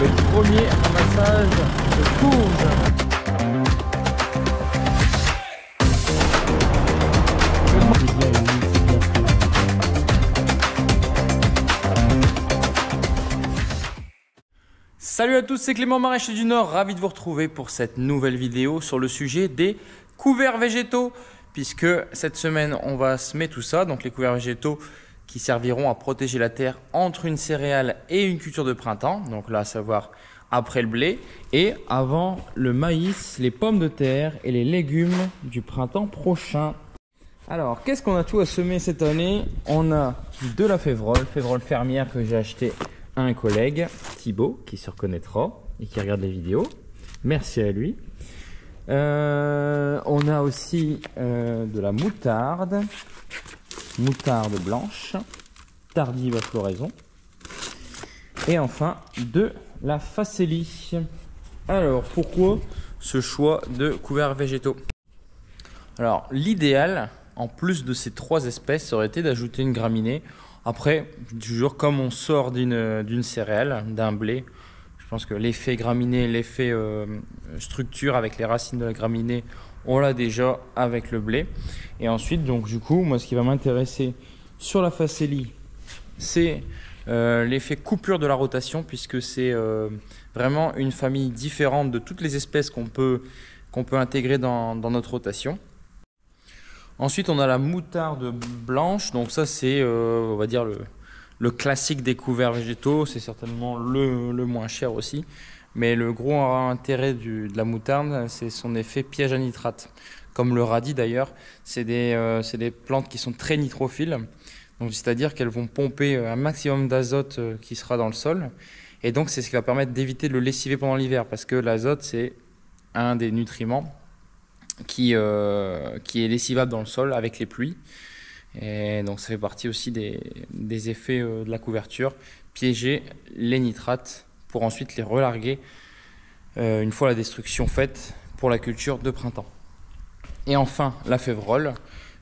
le premier ramassage de courge. Salut à tous, c'est Clément Maraîcher du Nord, ravi de vous retrouver pour cette nouvelle vidéo sur le sujet des couverts végétaux. Puisque cette semaine, on va semer tout ça, donc les couverts végétaux qui serviront à protéger la terre entre une céréale et une culture de printemps. Donc là, à savoir après le blé et avant le maïs, les pommes de terre et les légumes du printemps prochain. Alors, qu'est-ce qu'on a tout à semer cette année? On a de la févrole fermière que j'ai acheté à un collègue, Thibaut, qui se reconnaîtra et qui regarde les vidéos. Merci à lui. On a aussi de la moutarde blanche, tardive à floraison. Et enfin, de la facélie. Alors, pourquoi ce choix de couverts végétaux? Alors, l'idéal, en plus de ces trois espèces, aurait été d'ajouter une graminée. Après, toujours comme on sort d'une céréale, d'un blé, je pense que l'effet graminée, l'effet structure avec les racines de la graminée, on l'a déjà avec le blé. Et ensuite, donc du coup, moi ce qui va m'intéresser sur la facélie, c'est l'effet coupure de la rotation, puisque c'est vraiment une famille différente de toutes les espèces qu'on peut intégrer dans notre rotation. Ensuite, on a la moutarde blanche. Donc ça, c'est, on va dire, le classique des couverts végétaux. C'est certainement le moins cher aussi. Mais le gros intérêt de la moutarde, c'est son effet piège à nitrate. Comme le radis d'ailleurs, c'est des plantes qui sont très nitrophiles. Donc c'est-à-dire qu'elles vont pomper un maximum d'azote qui sera dans le sol. Et donc, c'est ce qui va permettre d'éviter de le lessiver pendant l'hiver. Parce que l'azote, c'est un des nutriments qui est lessivable dans le sol avec les pluies. Et donc ça fait partie aussi des effets de la couverture, piéger les nitrates pour ensuite les relarguer une fois la destruction faite pour la culture de printemps. Et enfin la févrole,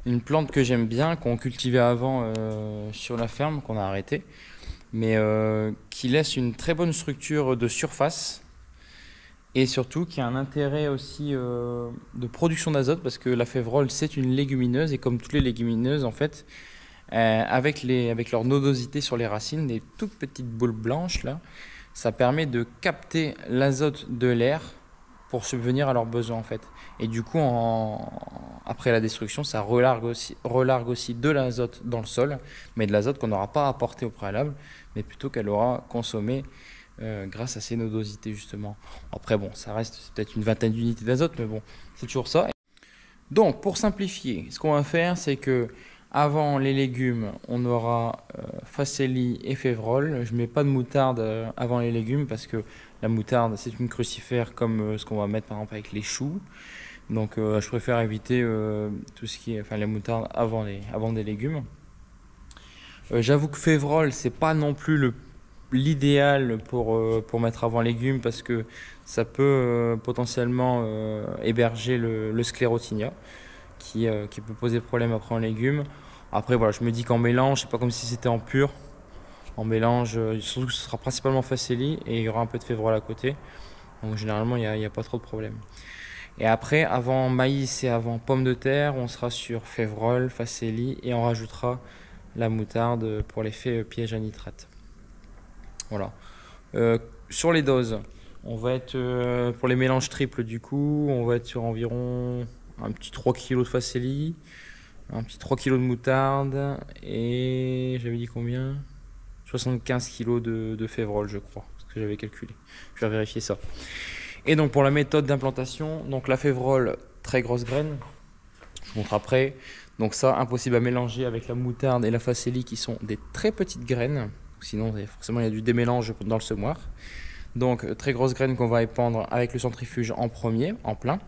une plante que j'aime bien, qu'on cultivait avant sur la ferme, qu'on a arrêté, mais qui laisse une très bonne structure de surface. Et surtout qui a un intérêt aussi de production d'azote, parce que la févrole c'est une légumineuse, et comme toutes les légumineuses en fait, avec leur nodosité sur les racines, des toutes petites boules blanches là, ça permet de capter l'azote de l'air pour subvenir à leurs besoins en fait. Et du coup après la destruction, ça relargue aussi de l'azote dans le sol, mais de l'azote qu'on n'aura pas apporté au préalable, mais plutôt qu'elle aura consommé grâce à ces nodosités justement. Après bon, ça reste peut-être une vingtaine d'unités d'azote, mais bon, c'est toujours ça. Donc pour simplifier, ce qu'on va faire, c'est que avant les légumes, on aura facélie et févrole. Je mets pas de moutarde avant les légumes parce que la moutarde c'est une crucifère comme ce qu'on va mettre par exemple avec les choux. Donc je préfère éviter tout ce qui est, enfin les moutardes avant des légumes. J'avoue que févrole c'est pas non plus l'idéal pour mettre avant légumes, parce que ça peut potentiellement héberger le sclérotinia qui peut poser problème après en légumes. Après voilà, je me dis qu'en mélange, c'est pas comme si c'était en pur. En mélange, surtout que ce sera principalement facélie et il y aura un peu de févrole à côté. Donc généralement il n'y a pas trop de problème. Et après, avant maïs et avant pommes de terre, on sera sur févrole, facélie, et on rajoutera la moutarde pour l'effet piège à nitrate. Voilà. Sur les doses, on va être pour les mélanges triples du coup, on va être sur environ un petit 3 kg de facélie, un petit 3 kg de moutarde et j'avais dit combien? 75 kg de févrole je crois, ce que j'avais calculé. Je vais vérifier ça. Et donc pour la méthode d'implantation, donc la févrole, très grosse graine, je vous montre après. Donc ça, impossible à mélanger avec la moutarde et la facélie qui sont des très petites graines. Sinon, forcément, il y a du démélange dans le semoir. Donc, très grosse graine qu'on va épandre avec le centrifuge en premier, en plein.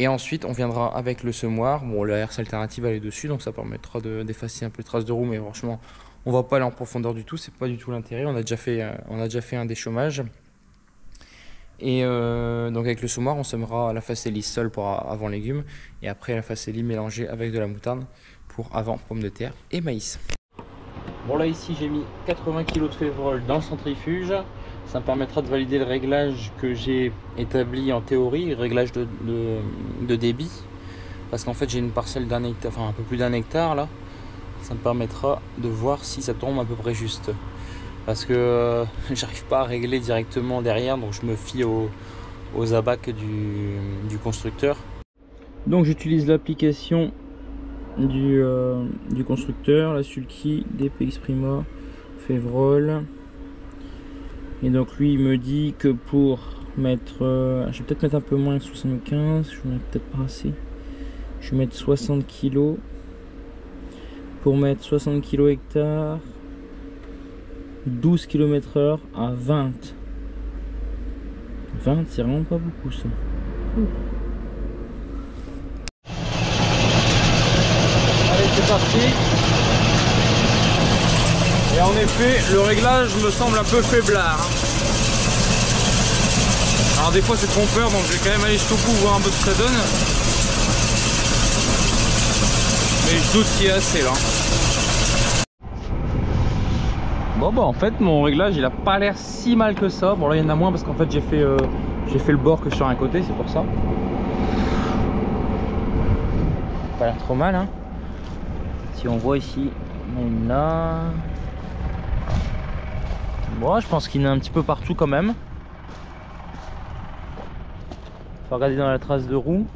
Et ensuite, on viendra avec le semoir. Bon, la herse alternative, elle est dessus, donc ça permettra d'effacer un peu les traces de roue. Mais franchement, on ne va pas aller en profondeur du tout. C'est pas du tout l'intérêt. On a déjà fait un déchômage. Et donc, avec le semoir, on semera la facélie seule pour avant légumes. Et après, la facélie mélangée avec de la moutarde pour avant pommes de terre et maïs. Bon là ici j'ai mis 80 kg de févrole dans le centrifuge. Ça me permettra de valider le réglage que j'ai établi en théorie, réglage de débit. Parce qu'en fait j'ai une parcelle d'un hectare, enfin un peu plus d'un hectare là. Ça me permettra de voir si ça tombe à peu près juste. Parce que j'arrive pas à régler directement derrière, donc je me fie aux abacs du constructeur. Donc j'utilise l'application du constructeur, la Sulky, DPX Prima, Fevrol. Et donc lui il me dit que pour mettre, je vais peut-être mettre un peu moins que 75, je vais mettre peut-être pas assez. Je vais mettre 60 kg. Pour mettre 60 kg hectare, 12 km/h à 20. 20 c'est vraiment pas beaucoup ça. Allez c'est parti. Et en effet le réglage me semble un peu faiblard. Alors des fois c'est trompeur, donc je vais quand même aller jusqu'au bout voir un peu ce que ça donne. Mais je doute qu'il y ait assez là. Bon bah en fait mon réglage il a pas l'air si mal que ça. Bon là il y en a moins parce qu'en fait j'ai fait le bord que sur un côté, c'est pour ça. Pas l'air trop mal hein. Si on voit ici, on a... Bon je pense qu'il y en a un petit peu partout quand même. Faut regarder dans la trace de roue.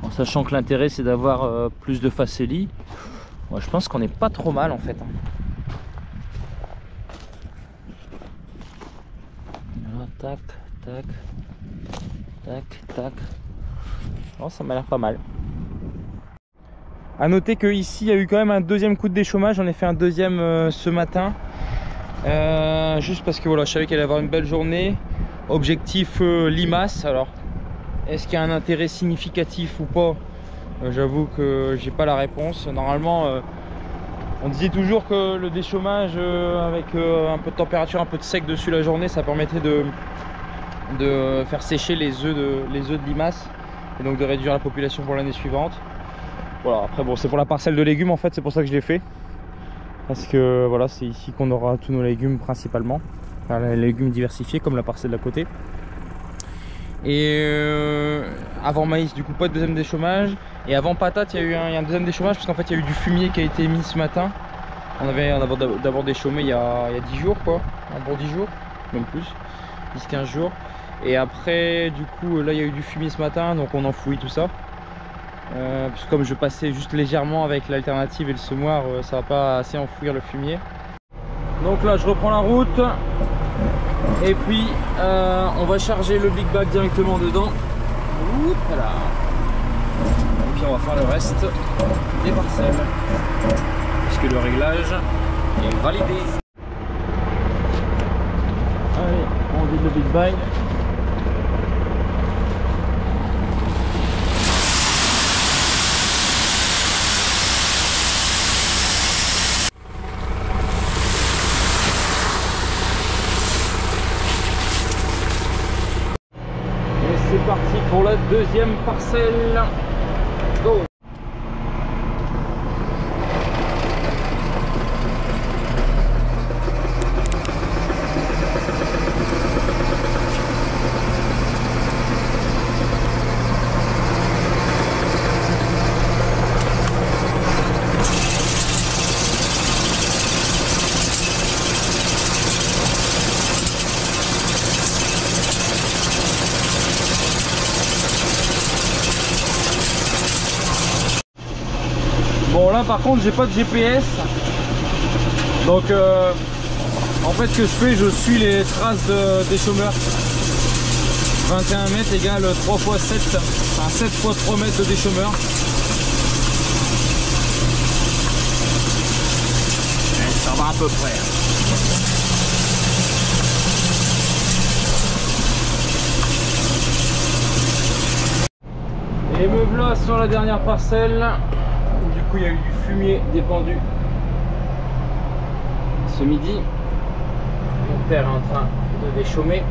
En sachant que l'intérêt c'est d'avoir plus de facélie. Moi je pense qu'on n'est pas trop mal en fait. Voilà, tac, tac, tac, tac. Oh, ça m'a l'air pas mal. A noter que ici il y a eu quand même un deuxième coup de déchômage. J'en ai fait un deuxième ce matin. Juste parce que voilà, je savais qu'elle allait avoir une belle journée. Objectif limace. Alors, est-ce qu'il y a un intérêt significatif ou pas? J'avoue que j'ai pas la réponse. Normalement, on disait toujours que le déchômage avec un peu de température, un peu de sec dessus la journée, ça permettait de faire sécher les œufs de limaces et donc de réduire la population pour l'année suivante. Voilà, après bon, c'est pour la parcelle de légumes en fait, c'est pour ça que je l'ai fait. Parce que voilà, c'est ici qu'on aura tous nos légumes principalement. Enfin, les légumes diversifiés comme la parcelle d'à côté. Et avant maïs, du coup, pas de deuxième déchômage. Et avant patate, il y a eu un deuxième déchômage parce qu'en fait, il y a eu du fumier qui a été mis ce matin. On avait d'abord déchômé il y a 10 jours, quoi. Un bon 10 jours, même plus, 10-15 jours. Et après, du coup, là, il y a eu du fumier ce matin, donc on enfouit tout ça. Puisque comme je passais juste légèrement avec l'alternative et le semoir, ça va pas assez enfouir le fumier. Donc là, je reprends la route. Et puis on va charger le big bag directement dedans. Voilà. Et puis on va faire le reste des parcelles. Puisque le réglage est validé. Allez, on vide le big bag. C'est parti pour la deuxième parcelle. Go! Bon là par contre j'ai pas de GPS, donc en fait ce que je fais, je suis les traces des chômeurs. 21 mètres égale 3 x 7, enfin 7 x 3 mètres de déchômeur. Ça va à peu près. Et me voilà sur la dernière parcelle. Du coup il y a eu du fumier dépendu ce midi. Mon père est en train de déchaumer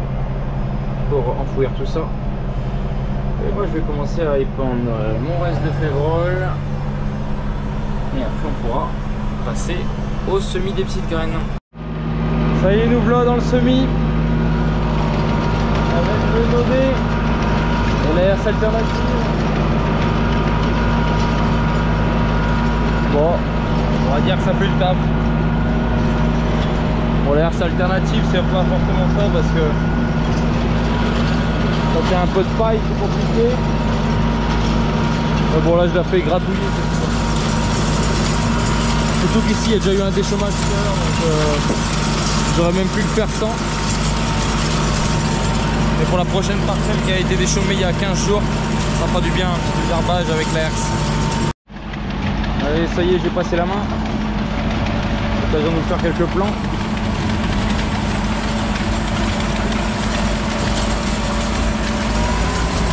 pour enfouir tout ça. Et moi je vais commencer à épandre mon reste de févrole. Et après on pourra passer au semis des petites graines. Ça y est, nous voilà dans le semis avec le nodé et la herse alternative. Bon, on va dire que ça fait le taf. Pour la herse alternative, c'est pas forcément ça parce que quand il y a un peu de paille, c'est compliqué. Mais bon, là je la fais gratouiller. Surtout qu'ici il y a déjà eu un déchômage tout à l'heure, donc j'aurais même pu le faire sans. Mais pour la prochaine parcelle qui a été déchômée il y a 15 jours, ça fera du bien, un petit désherbage avec la herse. Allez, ça y est, j'ai passé la main. L'occasion de nous faire quelques plans.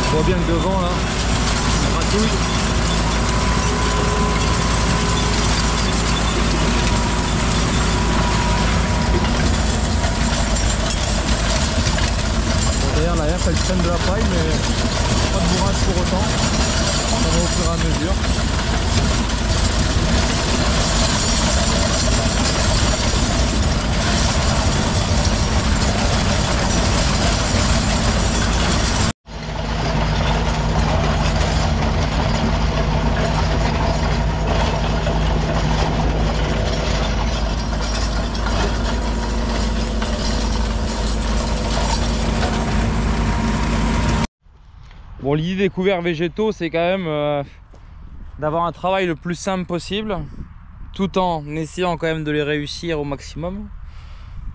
On voit bien que devant là, on gratouille. Derrière la herse elle traîne de la paille, mais pas de bourrage pour autant. Ça va au fur et à mesure. Bon, l'idée des couverts végétaux, c'est quand même d'avoir un travail le plus simple possible, tout en essayant quand même de les réussir au maximum.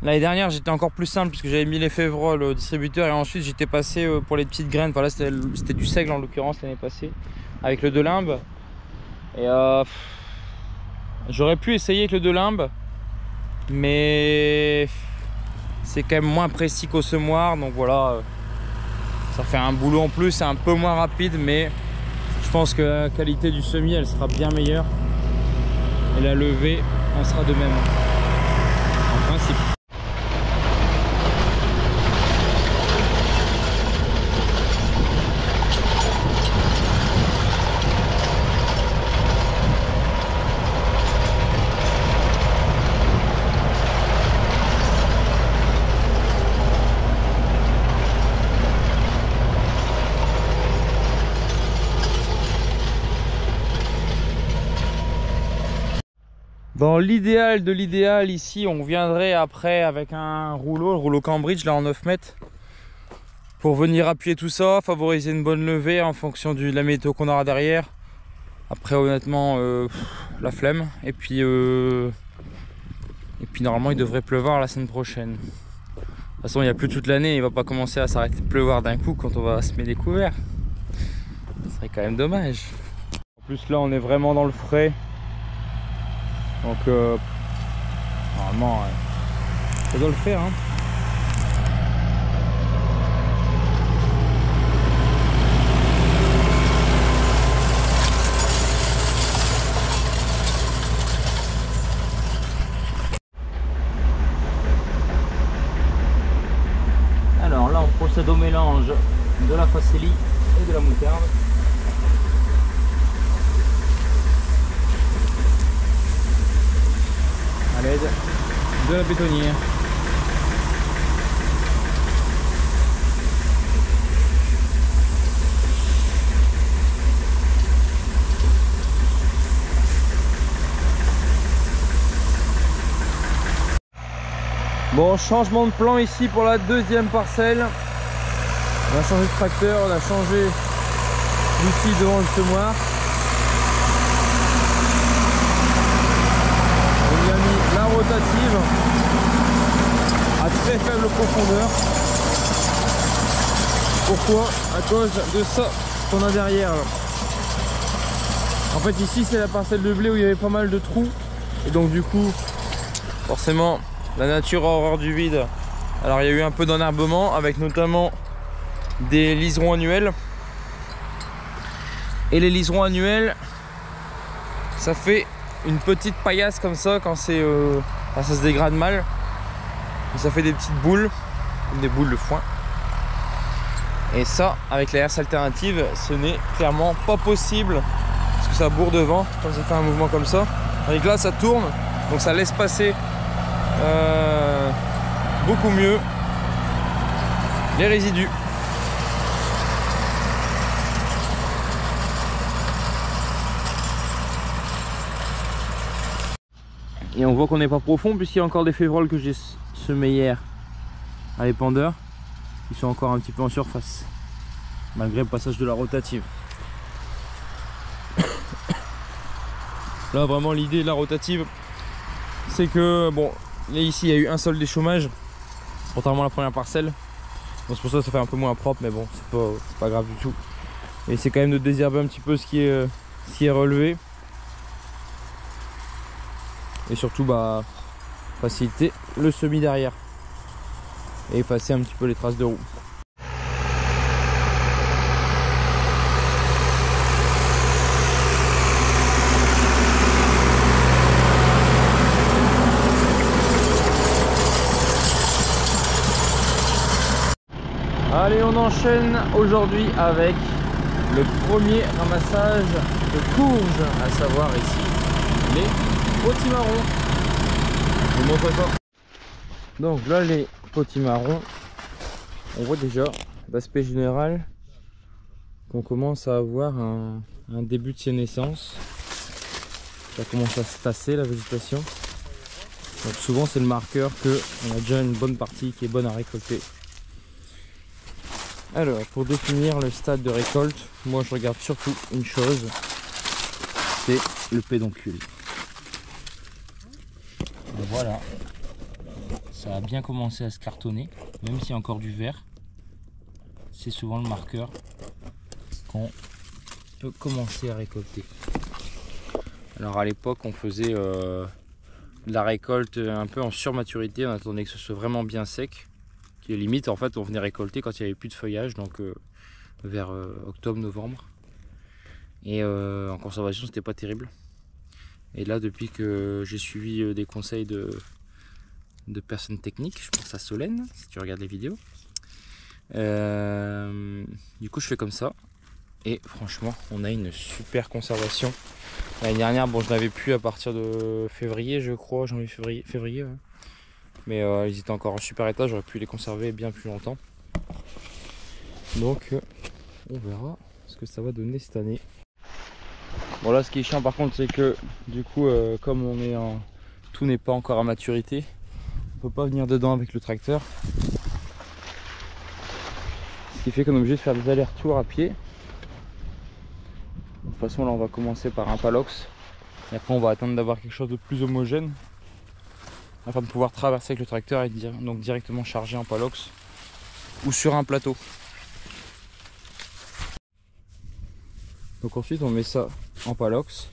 L'année dernière, j'étais encore plus simple puisque j'avais mis les févroles au distributeur et ensuite j'étais passé pour les petites graines. Enfin là, c'était du seigle en l'occurrence l'année passée, avec le de limbe. Et j'aurais pu essayer avec le de limbe, mais c'est quand même moins précis qu'au semoir, donc voilà. Ça fait un boulot en plus, c'est un peu moins rapide, mais je pense que la qualité du semis elle sera bien meilleure et la levée en sera de même en principe. Dans l'idéal de l'idéal, ici on viendrait après avec un rouleau, le rouleau Cambridge là en 9 mètres, pour venir appuyer tout ça, favoriser une bonne levée en fonction de la météo qu'on aura derrière. Après honnêtement la flemme, et puis normalement il devrait pleuvoir la semaine prochaine. De toute façon il n'y a plus toute l'année, il va pas commencer à s'arrêter de pleuvoir d'un coup quand on va semer des couverts. Ce serait quand même dommage. En plus là on est vraiment dans le frais. Donc normalement ça doit le faire hein. Alors là on procède au mélange de la facélie et de la moutarde. À l'aide de la bétonnière. Bon, changement de plan ici pour la deuxième parcelle. On a changé de tracteur, on a changé l'outil devant le semoir. On y a mis la rotative à très faible profondeur. Pourquoi? À cause de ça qu'on a derrière. En fait ici c'est la parcelle de blé où il y avait pas mal de trous. Et donc du coup, forcément, la nature a horreur du vide. Alors il y a eu un peu d'enherbement avec notamment des liserons annuels. Et les liserons annuels, ça fait une petite paillasse comme ça quand c'est ça se dégrade mal. Et ça fait des petites boules, comme des boules de foin. Et ça, avec la herse alternative, ce n'est clairement pas possible. Parce que ça bourre devant, quand ça fait un mouvement comme ça. Avec là, ça tourne. Donc ça laisse passer beaucoup mieux les résidus. Et on voit qu'on n'est pas profond puisqu'il y a encore des févroles que j'ai semés hier à l'épandeur. Ils sont encore un petit peu en surface malgré le passage de la rotative. Là vraiment l'idée de la rotative, c'est que bon, ici il y a eu un seul déchômage contrairement à la première parcelle. Donc c'est pour ça que ça fait un peu moins propre, mais bon c'est pas grave du tout. Et c'est quand même de désherber un petit peu ce qui est relevé. Et surtout bah, faciliter le semis derrière et effacer un petit peu les traces de roue. Allez, on enchaîne aujourd'hui avec le premier ramassage de courges, à savoir ici les potimarrons. Je vous montre ça. Donc là les potimarrons, on voit déjà d'aspect général qu'on commence à avoir un début de sénescence. Ça commence à se tasser la végétation. Donc souvent c'est le marqueur que on a déjà une bonne partie qui est bonne à récolter. Alors pour définir le stade de récolte, moi je regarde surtout une chose, c'est le pédoncule. Et voilà, ça a bien commencé à se cartonner, même s'il y a encore du vert. C'est souvent le marqueur qu'on peut commencer à récolter. Alors à l'époque on faisait de la récolte un peu en surmaturité, on attendait que ce soit vraiment bien sec. Qui est limite en fait on venait récolter quand il n'y avait plus de feuillage, donc vers octobre-novembre. Et en conservation c'était pas terrible. Et là depuis que j'ai suivi des conseils de personnes techniques, je pense à Solène si tu regardes les vidéos, du coup je fais comme ça et franchement on a une super conservation. L'année dernière bon je n'avais plus à partir de février je crois, janvier février ouais. Mais ils étaient encore en super état, j'aurais pu les conserver bien plus longtemps. Donc on verra ce que ça va donner cette année. Bon là ce qui est chiant par contre c'est que du coup comme on est en... tout n'est pas encore à maturité, on peut pas venir dedans avec le tracteur. Ce qui fait qu'on est obligé de faire des allers-retours à pied. De toute façon là on va commencer par un palox. Et après on va attendre d'avoir quelque chose de plus homogène afin de pouvoir traverser avec le tracteur et donc directement charger en palox ou sur un plateau. Donc ensuite on met ça en palox.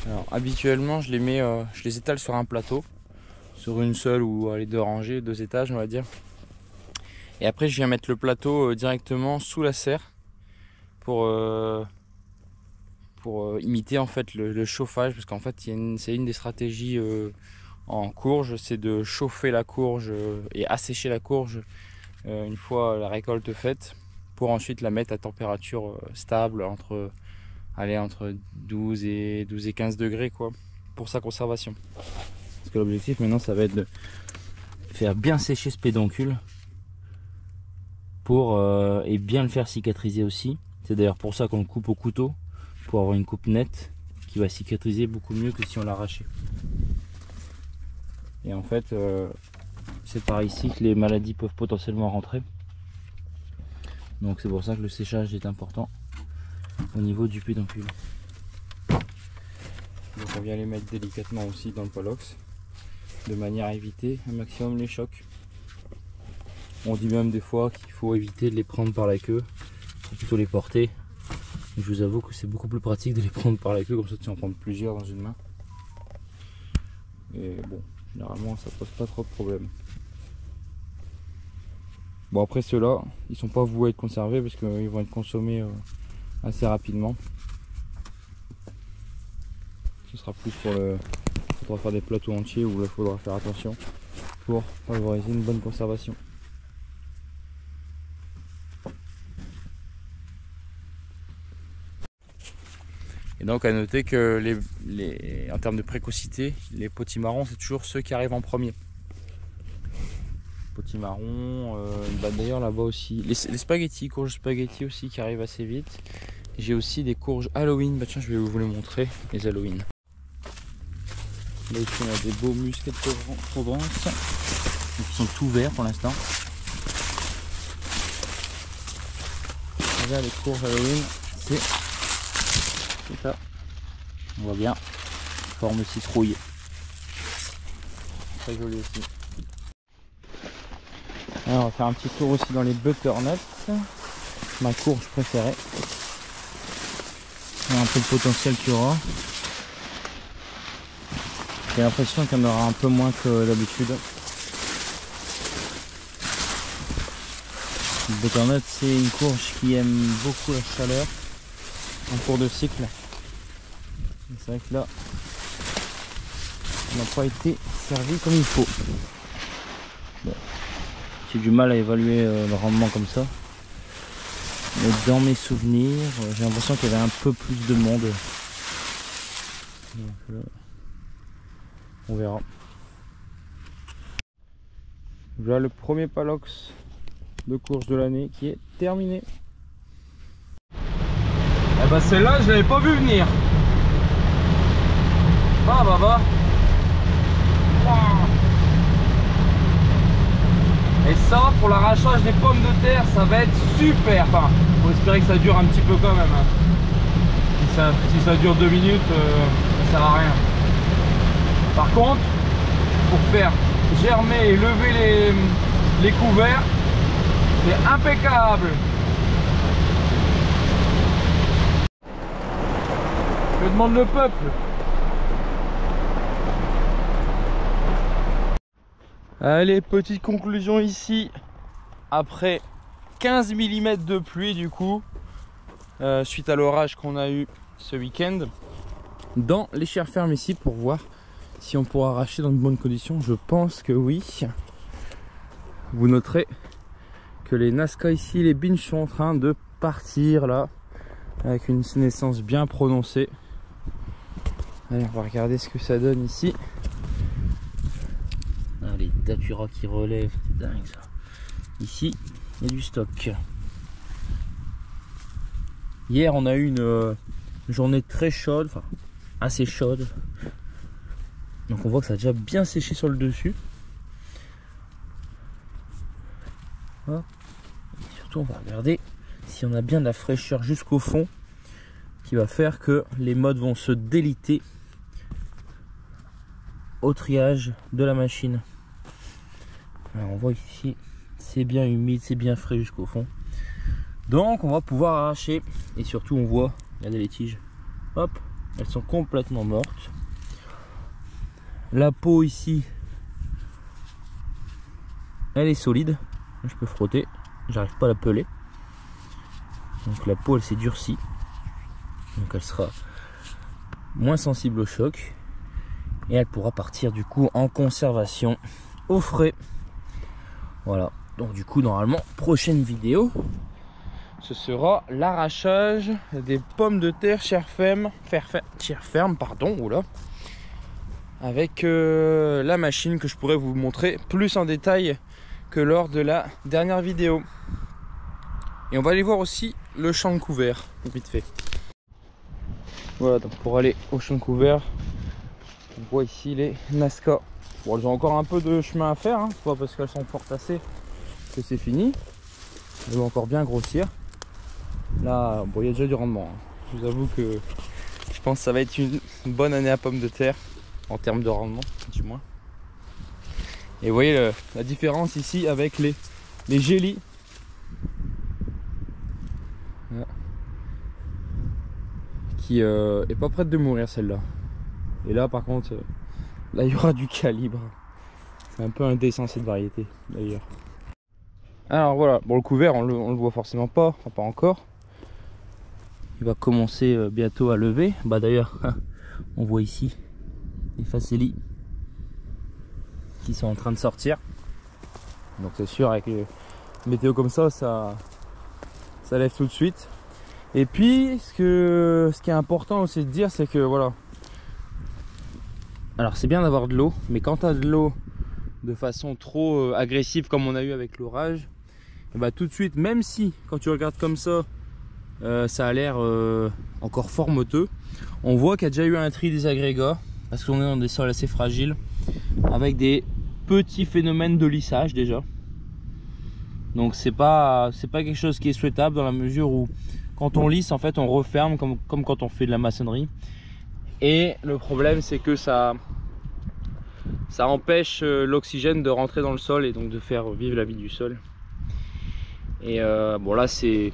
Alors habituellement je les étale sur un plateau, sur une seule ou les deux rangées, 2 étages on va dire. Et après je viens mettre le plateau directement sous la serre pour imiter en fait le chauffage, parce qu'en fait c'est une des stratégies en courge, c'est de chauffer la courge et assécher la courge une fois la récolte faite, pour ensuite la mettre à température stable entre 12 et 15 degrés quoi, pour sa conservation. Parce que l'objectif maintenant ça va être de faire bien sécher ce pédoncule et bien le faire cicatriser aussi. C'est d'ailleurs pour ça qu'on le coupe au couteau, pour avoir une coupe nette qui va cicatriser beaucoup mieux que si on l'arrachait. Et en fait c'est par ici que les maladies peuvent potentiellement rentrer. Donc c'est pour ça que le séchage est important au niveau du pédoncule. Donc on vient les mettre délicatement aussi dans le palox de manière à éviter un maximum les chocs. On dit même des fois qu'il faut éviter de les prendre par la queue, faut plutôt les porter. Et je vous avoue que c'est beaucoup plus pratique de les prendre par la queue, comme ça tu en prends plusieurs dans une main. Et bon, généralement ça pose pas trop de problème. Bon après ceux-là, ils sont pas voués à être conservés parce qu'ils vont être consommés assez rapidement. Ce sera plus pour le... Il faudra faire des plateaux entiers où il faudra faire attention pour favoriser une bonne conservation. Et donc à noter que en termes de précocité, les potimarrons c'est toujours ceux qui arrivent en premier. Potimarron, d'ailleurs là-bas aussi, les spaghettis, courges spaghettis aussi qui arrivent assez vite. J'ai aussi des courges Halloween, bah tiens je vais vous les montrer, les Halloween. Là ici on a des beaux musquets de Provence, donc ils sont tout verts pour l'instant. Là les courges Halloween, c'est ça, on voit bien, forme citrouille, très joli aussi. Alors on va faire un petit tour aussi dans les butternuts, ma courge préférée. On a un peu le potentiel qu'il y aura. J'ai l'impression qu'il y en aura un peu moins que d'habitude. Le butternut c'est une courge qui aime beaucoup la chaleur en cours de cycle. C'est vrai que là, on n'a pas été servi comme il faut. Bon. J'ai du mal à évaluer le rendement comme ça. Mais dans mes souvenirs, j'ai l'impression qu'il y avait un peu plus de monde. Donc, on verra. Voilà le premier palox de courge de l'année qui est terminé. Eh ben celle-là, je l'avais pas vu venir. Ah bah. Wow. Et ça, pour l'arrachage des pommes de terre, ça va être super. Enfin, faut espérer que ça dure un petit peu quand même. Si ça dure 2 minutes, ça sert à rien. Par contre, pour faire germer et lever les couverts, c'est impeccable. Que demande le peuple? Allez, petite conclusion ici, après 15 mm de pluie du coup, suite à l'orage qu'on a eu ce week-end, dans les chères fermes ici pour voir si on pourra arracher dans de bonnes conditions. Je pense que oui. Vous noterez que les Nazca ici, les binges sont en train de partir là, avec une sénescence bien prononcée. Allez, on va regarder ce que ça donne ici. Ah, les Datura qui relèvent, c'est dingue ça. Ici, il y a du stock. Hier, on a eu une journée très chaude, enfin assez chaude. Donc on voit que ça a déjà bien séché sur le dessus. Hop. Et surtout, on va regarder si on a bien de la fraîcheur jusqu'au fond, qui va faire que les modes vont se déliter au triage de la machine. Alors on voit ici c'est bien humide, c'est bien frais jusqu'au fond, donc on va pouvoir arracher. Et surtout on voit, regardez les tiges, hop, elles sont complètement mortes. La peau ici elle est solide, je peux frotter, j'arrive pas à la peler, donc la peau elle s'est durcie, donc elle sera moins sensible au choc et elle pourra partir du coup en conservation au frais. Voilà, donc du coup normalement prochaine vidéo ce sera l'arrachage des pommes de terre chères ferme, pardon, oula, avec la machine que je pourrais vous montrer plus en détail que lors de la dernière vidéo. Et on va aller voir aussi le champ de couvert vite fait. Voilà, donc pour aller au champ de couvert, on voit ici les Nazca. Bon, elles ont encore un peu de chemin à faire, hein. C'est pas parce qu'elles sont fort tassées que c'est fini. Elles vont encore bien grossir. Là, bon, il y a déjà du rendement, hein. Je vous avoue que je pense que ça va être une bonne année à pommes de terre, en termes de rendement, du moins. Et vous voyez la différence ici avec les gélis. Voilà. Qui est pas prête de mourir celle-là. Et là par contre, là il y aura du calibre. C'est un peu indécent cette variété d'ailleurs. Alors voilà, bon le couvert on le voit forcément pas, enfin, pas encore. Il va commencer bientôt à lever. Bah d'ailleurs, on voit ici les facélies qui sont en train de sortir. Donc c'est sûr avec les météos comme ça lève tout de suite. Et puis ce qui est important aussi de dire, c'est que voilà, alors c'est bien d'avoir de l'eau, mais quand tu as de l'eau de façon trop agressive comme on a eu avec l'orage, bah tout de suite, même si quand tu regardes comme ça, ça a l'air encore fort moteux, on voit qu'il y a déjà eu un tri des agrégats parce qu'on est dans des sols assez fragiles avec des petits phénomènes de lissage déjà. Donc c'est pas quelque chose qui est souhaitable dans la mesure où quand on lisse, en fait on referme comme quand on fait de la maçonnerie. Et le problème c'est que ça empêche l'oxygène de rentrer dans le sol et donc de faire vivre la vie du sol. Et bon là c'est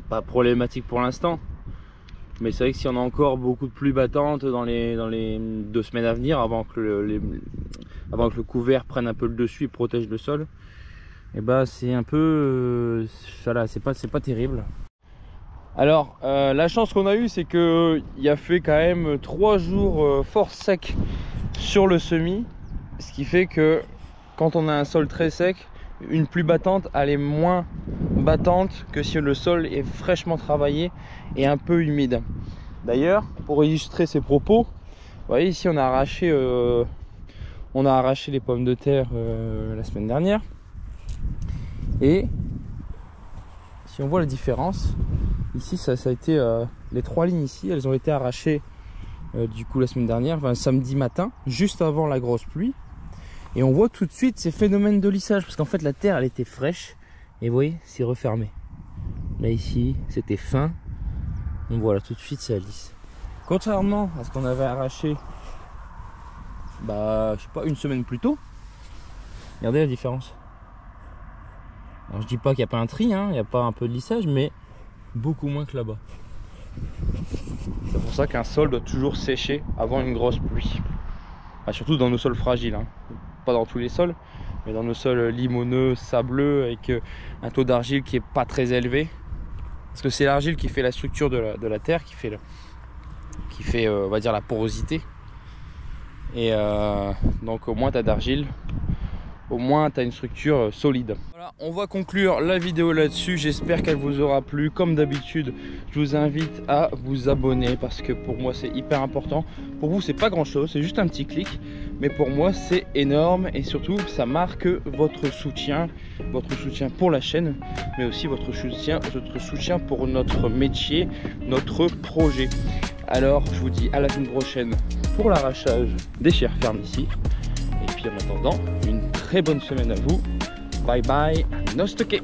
pas problématique pour l'instant, mais c'est vrai que si on a encore beaucoup de pluies battantes dans les 2 semaines à venir, avant que le couvert prenne un peu le dessus et protège le sol, et bah c'est un peu voilà, c'est pas terrible. Alors la chance qu'on a eue, c'est que il a fait quand même 3 jours fort secs sur le semis, ce qui fait que quand on a un sol très sec, une pluie battante elle est moins battante que si le sol est fraîchement travaillé et un peu humide. D'ailleurs, pour illustrer ces propos, vous voyez ici on a arraché les pommes de terre la semaine dernière, et si on voit la différence ici, ça a été les 3 lignes ici, elles ont été arrachées du coup la semaine dernière, enfin, samedi matin, juste avant la grosse pluie. Et on voit tout de suite ces phénomènes de lissage parce qu'en fait la terre elle était fraîche et vous voyez c'est refermé. Là ici c'était fin, donc voilà, tout de suite ça lisse. Contrairement à ce qu'on avait arraché je sais pas, 1 semaine plus tôt, regardez la différence. Alors je dis pas qu'il n'y a pas un tri, hein, il n'y a pas un peu de lissage, mais beaucoup moins que là-bas. C'est pour ça qu'un sol doit toujours sécher avant une grosse pluie. Enfin, surtout dans nos sols fragiles, hein. Pas dans tous les sols, mais dans nos sols limoneux, sableux, avec un taux d'argile qui est pas très élevé, parce que c'est l'argile qui fait la structure de la terre, qui fait on va dire la porosité. Et donc au moins tu as d'argile, au moins tu as une structure solide. Voilà, on va conclure la vidéo là-dessus. J'espère qu'elle vous aura plu. Comme d'habitude, je vous invite à vous abonner parce que pour moi c'est hyper important. Pour vous c'est pas grand chose, c'est juste un petit clic, mais pour moi c'est énorme et surtout ça marque votre soutien pour la chaîne, mais aussi votre soutien pour notre métier, notre projet. Alors je vous dis à la semaine prochaine pour l'arrachage des chères fermes ici. Et puis en attendant, une très bonne semaine à vous. Bye bye, no stocké.